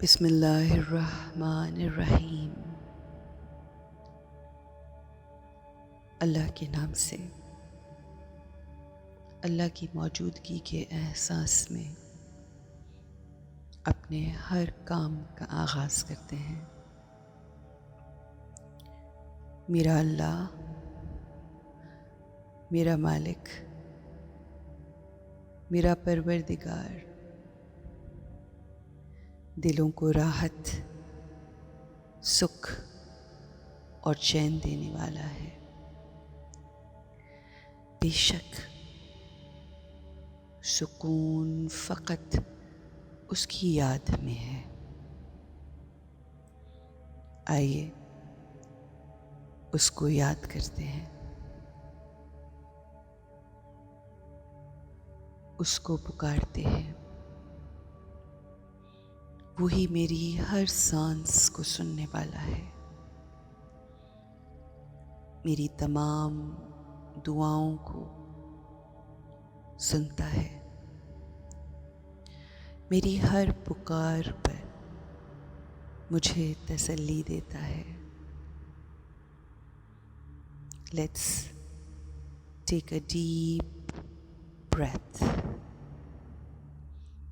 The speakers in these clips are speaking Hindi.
बिस्मिल्लाहिर्रहमानिर्रहीम। अल्लाह के नाम से, अल्लाह की मौजूदगी के एहसास में अपने हर काम का आगाज़ करते हैं। मेरा अल्लाह, मेरा मालिक, मेरा परवरदिगार दिलों को राहत, सुख और चैन देने वाला है। बेशक सुकून फ़कत उसकी याद में है। आइए उसको याद करते हैं, उसको पुकारते हैं। वही मेरी हर सांस को सुनने वाला है, मेरी तमाम दुआओं को सुनता है, मेरी हर पुकार पर मुझे तसल्ली देता है। Let's take a deep breath.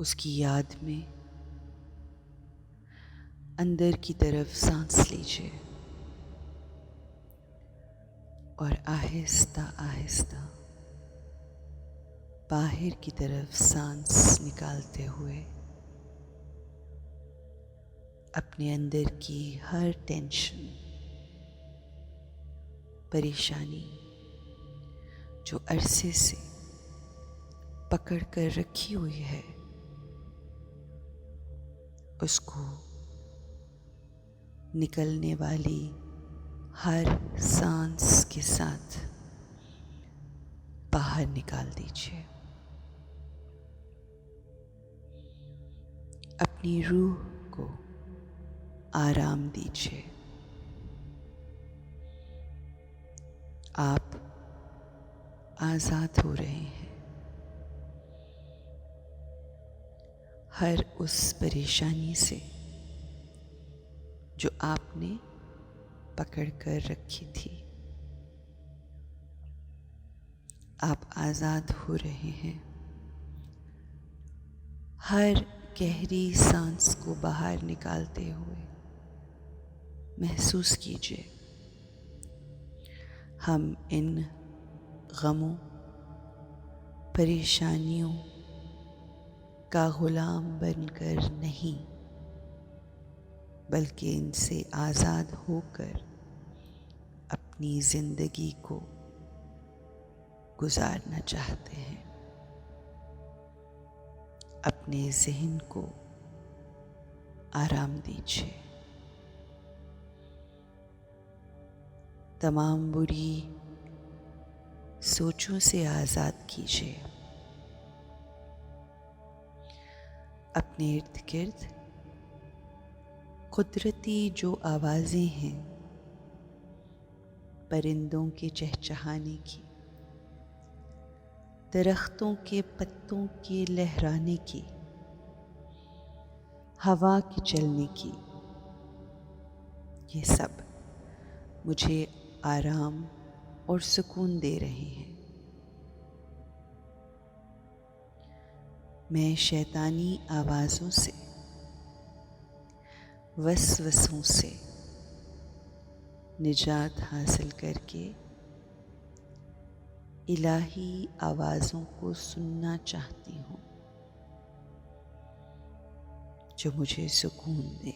उसकी याद में अंदर की तरफ सांस लीजिए और आहिस्ता आहिस्ता बाहर की तरफ सांस निकालते हुए अपने अंदर की हर टेंशन, परेशानी जो अरसे से पकड़ कर रखी हुई है, उसको निकलने वाली हर सांस के साथ बाहर निकाल दीजिए। अपनी रूह को आराम दीजिए। आप आज़ाद हो रहे हैं। हर उस परेशानी से जो आपने पकड़ कर रखी थी, आप आज़ाद हो रहे हैं। हर गहरी सांस को बाहर निकालते हुए महसूस कीजिए, हम इन गमों, परेशानियों का गुलाम बनकर नहीं, बल्कि इनसे आज़ाद होकर अपनी ज़िंदगी को गुजारना चाहते हैं। अपने ज़हन को आराम दीजिए। तमाम बुरी सोचों से आज़ाद कीजिए। अपने इर्द गिर्द कुदरती जो आवाज़ें हैं, परिंदों के चहचहाने की, दरख्तों के पत्तों के लहराने की, हवा के चलने की, ये सब मुझे आराम और सुकून दे रहे हैं। मैं शैतानी आवाज़ों से, वसवसों से निजात हासिल करके इलाही आवाज़ों को सुनना चाहती हूँ जो मुझे सुकून दे।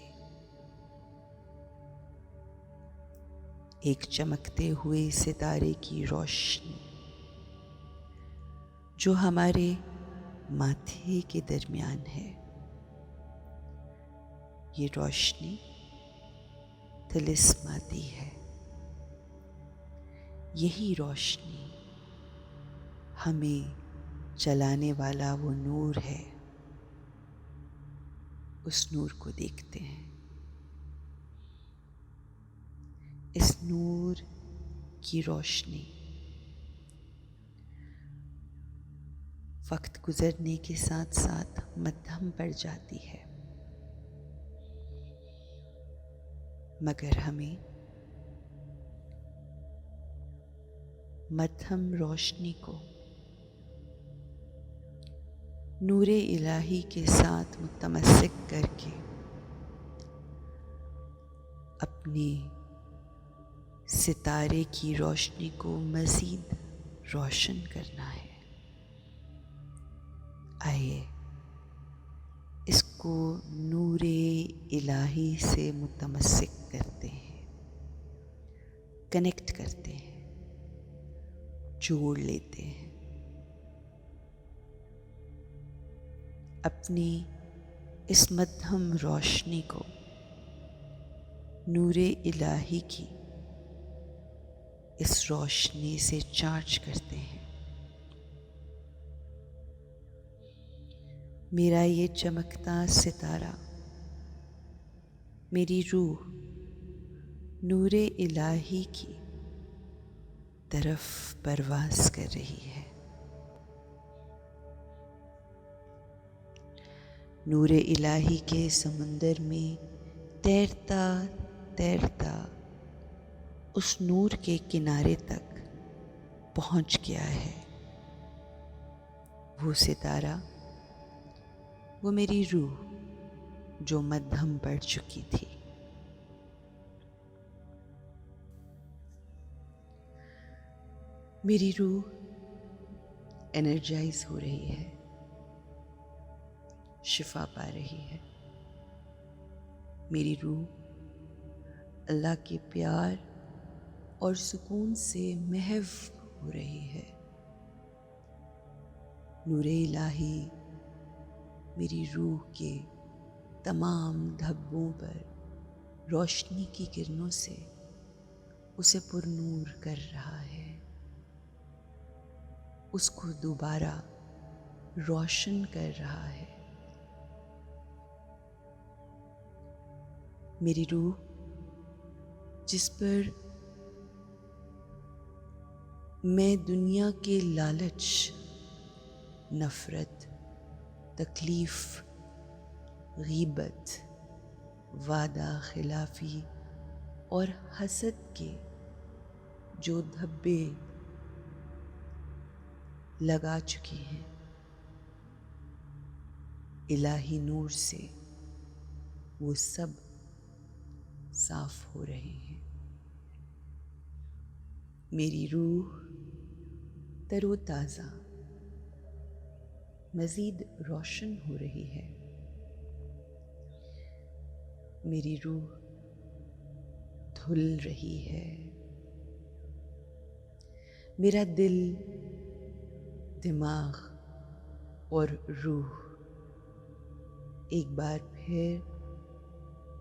एक चमकते हुए सितारे की रोशनी जो हमारे माथे के दरमियान है, ये रोशनी तिलिस्माती है। यही रोशनी हमें चलाने वाला वो नूर है। उस नूर को देखते हैं। इस नूर की रोशनी वक्त गुजरने के साथ साथ मद्धम पड़ जाती है। मगर हमें मध्यम रोशनी को नूरे इलाही के साथ मुतमस्सिक करके अपने सितारे की रोशनी को मज़ीद रोशन करना है। आइए इसको नूरे इलाही से मुतमस्सिक करते हैं, कनेक्ट करते हैं, जोड़ लेते हैं। अपनी इस मध्यम रोशनी को नूरे इलाही की इस रोशनी से चार्ज करते हैं। मेरा ये चमकता सितारा, मेरी रूह नूरे इलाही की तरफ परवाज़ कर रही है। नूरे इलाही के समुंदर में तैरता तैरता उस नूर के किनारे तक पहुंच गया है। वो सितारा, वो मेरी रूह जो मध्यम पड़ चुकी थी। मेरी रूह एनर्जाइज हो रही है, शिफा पा रही है। मेरी रूह अल्लाह के प्यार और सुकून से महव हो रही है। नूरे इलाही मेरी रूह के तमाम धब्बों पर रोशनी की किरणों से उसे पुरनूर कर रहा है, उसको दोबारा रोशन कर रहा है। मेरी रूह जिस पर मैं दुनिया के लालच, नफरत, तकलीफ, गीबत, वादा खिलाफी और हसद के जो धब्बे लगा चुकी हैं, इलाही नूर से वो सब साफ हो रहे हैं। मेरी रूह तरोताज़ा, मज़ीद रोशन हो रही है। मेरी रूह धुल रही है। मेरा दिल, दिमाग और रूह एक बार फिर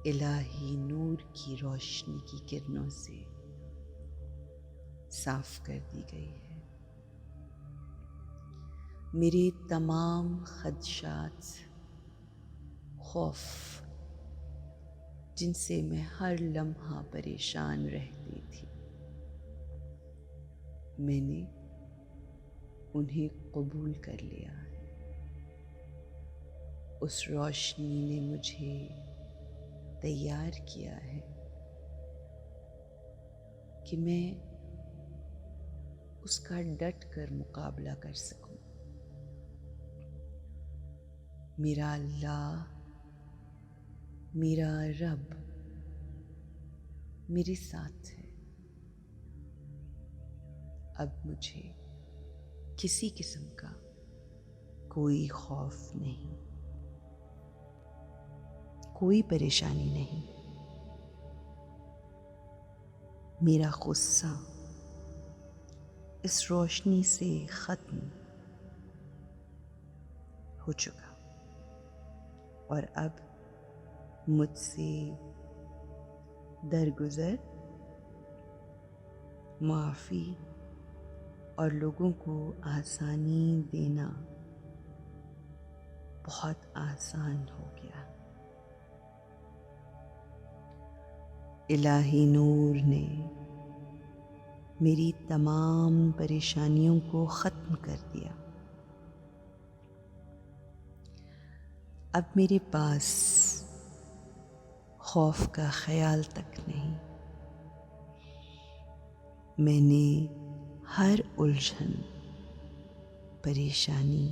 इलाही नूर की रोशनी की किरणों से साफ कर दी गई है। मेरे तमाम खदशात, खौफ, जिनसे मैं हर लम्हा परेशान रहती थी, मैंने उन्हें कबूल कर लिया है। उस रोशनी ने मुझे तैयार किया है कि मैं उसका डट कर मुकाबला कर सकूं। मेरा अल्लाह, मेरा रब मेरे साथ है। अब मुझे किसी किस्म का कोई खौफ नहीं, कोई परेशानी नहीं। मेरा गुस्सा इस रोशनी से ख़त्म हो चुका और अब मुझसे दरगुज़र, माफ़ी और लोगों को आसानी देना बहुत आसान हो गया। इलाही नूर ने मेरी तमाम परेशानियों को ख़त्म कर दिया। अब मेरे पास खौफ का ख्याल तक नहीं। मैंने हर उलझन, परेशानी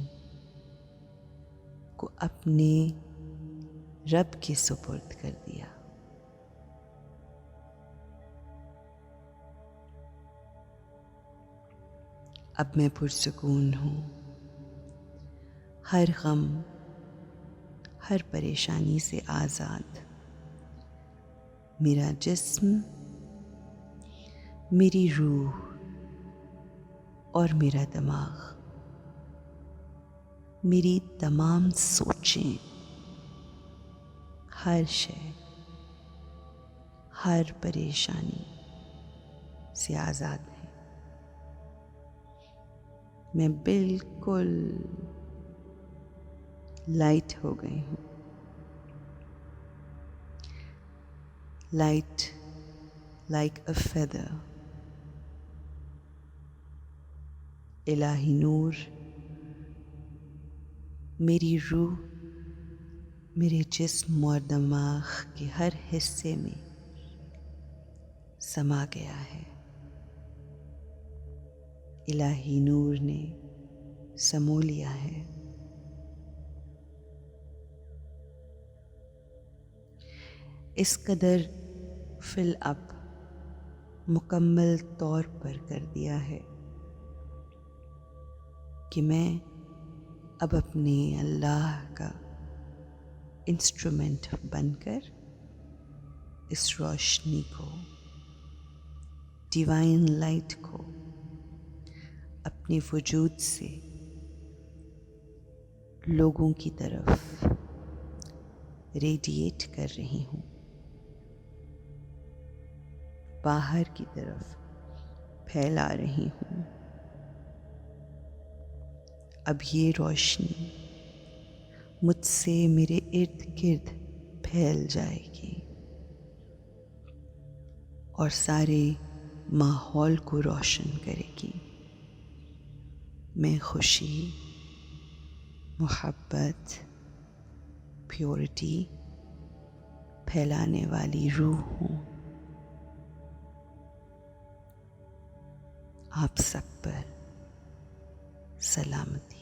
को अपने रब के सुपुर्द कर दिया। अब मैं पुरसुकून हूँ। हर गम, हर परेशानी से आज़ाद। मेरा जिस्म, मेरी रूह और मेरा दिमाग, मेरी तमाम सोचें, हर शय, हर परेशानी से आज़ाद है। मैं बिल्कुल लाइट हो गई हूँ। Light like a feather. इलाही नूर मेरी रूह, मेरे जिस्म और दिमाग के हर हिस्से में समा गया है। इलाही नूर ने समो लिया है। इस कदर फिल अप मुकम्मल तौर पर कर दिया है कि मैं अब अपने अल्लाह का इंस्ट्रूमेंट बनकर इस रोशनी को, डिवाइन लाइट को अपने वजूद से लोगों की तरफ रेडिएट कर रही हूँ, बाहर की तरफ फैला रही हूँ। अब ये रोशनी मुझसे मेरे इर्द गिर्द फैल जाएगी और सारे माहौल को रोशन करेगी। मैं खुशी, मोहब्बत, प्योरिटी फैलाने वाली रूह हूँ। आप सब पर सलामती।